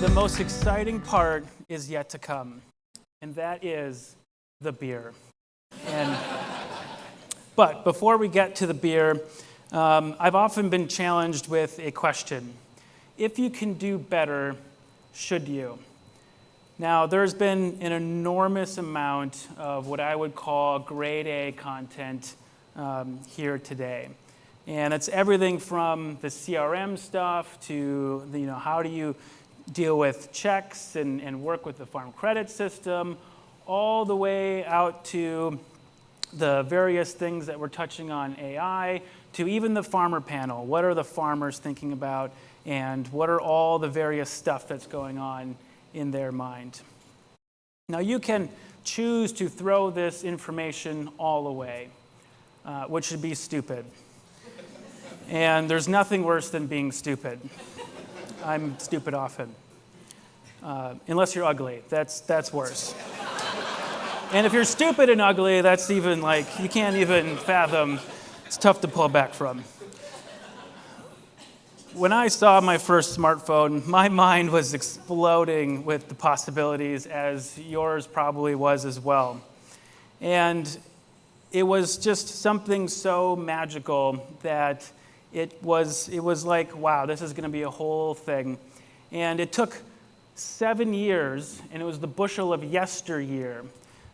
The most exciting part is yet to come, and that is the beer. But before we get to the beer, I've often been challenged with a question. If you can do better, should you? Now, there's been an enormous amount of what I would call grade A content here today. And it's everything from the CRM stuff to how do you deal with checks and work with the farm credit system, all the way out to the various things that we're touching on AI, to even the farmer panel. What are the farmers thinking about, and what are all the various stuff that's going on in their mind? Now, you can choose to throw this information all away, which would be stupid. And there's nothing worse than being stupid. I'm stupid often. Unless you're ugly, that's worse. And if you're stupid and ugly, that's even you can't even fathom. It's tough to pull back from. When I saw my first smartphone, my mind was exploding with the possibilities, as yours probably was as well. And it was just something so magical that it was like, wow, this is going to be a whole thing. And it took 7 years, and it was the Bushel of yesteryear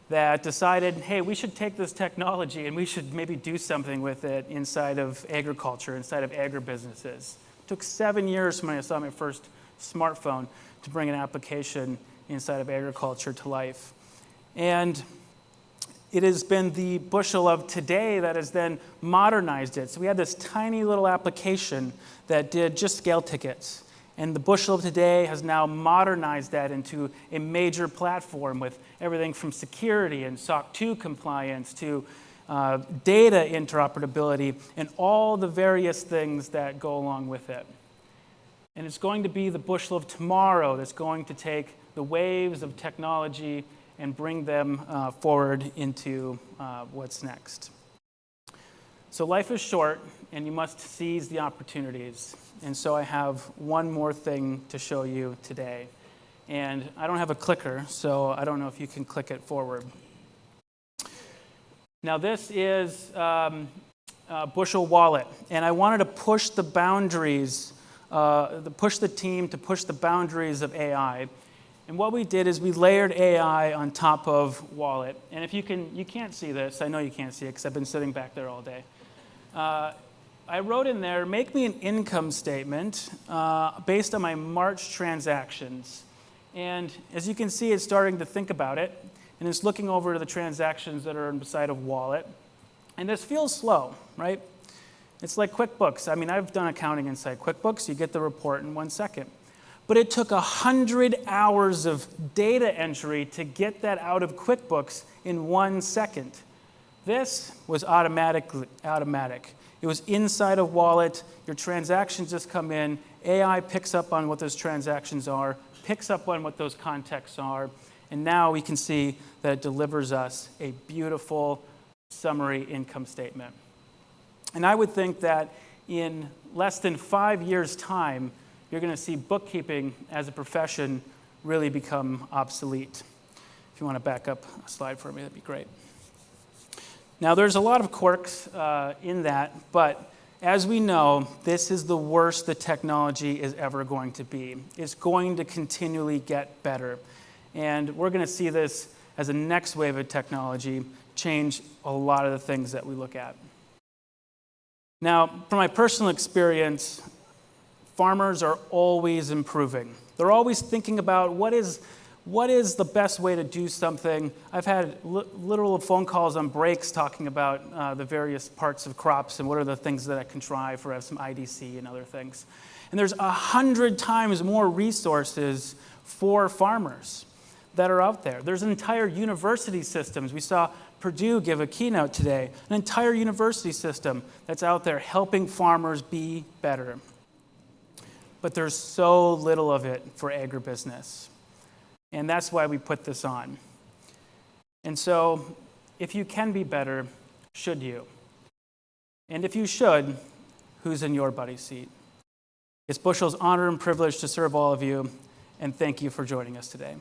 that decided, hey, we should take this technology and we should maybe do something with it inside of agriculture, inside of agribusinesses. It took 7 years from when I saw my first smartphone to bring an application inside of agriculture to life. And it has been the Bushel of today that has then modernized it. So we had this tiny little application that did just scale tickets. And the Bushel of today has now modernized that into a major platform with everything from security and SOC 2 compliance to data interoperability and all the various things that go along with it. And it's going to be the Bushel of tomorrow that's going to take the waves of technology and bring them forward into what's next. So life is short, and you must seize the opportunities. And so I have one more thing to show you today. And I don't have a clicker, so I don't know if you can click it forward. Now this is Bushel Wallet, and I wanted to push the boundaries, push the team to push the boundaries of AI. And what we did is we layered AI on top of Wallet. And if you can't see this, I know you can't see it because I've been sitting back there all day. I wrote in there, make me an income statement based on my March transactions. And as you can see, it's starting to think about it. And it's looking over to the transactions that are inside of Wallet. And this feels slow, right? It's like QuickBooks. I mean, I've done accounting inside QuickBooks. You get the report in 1 second. But it took 100 hours of data entry to get that out of QuickBooks in 1 second. This was automatic. It was inside of Wallet. Your transactions just come in. AI picks up on what those transactions are, picks up on what those contexts are, and now we can see that it delivers us a beautiful summary income statement. And I would think that in less than 5 years' time, you're going to see bookkeeping as a profession really become obsolete. If you want to back up a slide for me, that'd be great. Now, there's a lot of quirks in that, but as we know, this is the worst the technology is ever going to be. It's going to continually get better. And we're going to see this as a next wave of technology change a lot of the things that we look at. Now, from my personal experience, farmers are always improving. They're always thinking about what is the best way to do something. I've had literal phone calls on breaks talking about the various parts of crops and what are the things that I can try for some IDC and other things. And there's 100 times more resources for farmers that are out there. There's entire university systems. We saw Purdue give a keynote today, an entire university system that's out there helping farmers be better. But there's so little of it for agribusiness. And that's why we put this on. And so, if you can be better, should you? And if you should, who's in your buddy seat? It's Bushel's honor and privilege to serve all of you, and thank you for joining us today.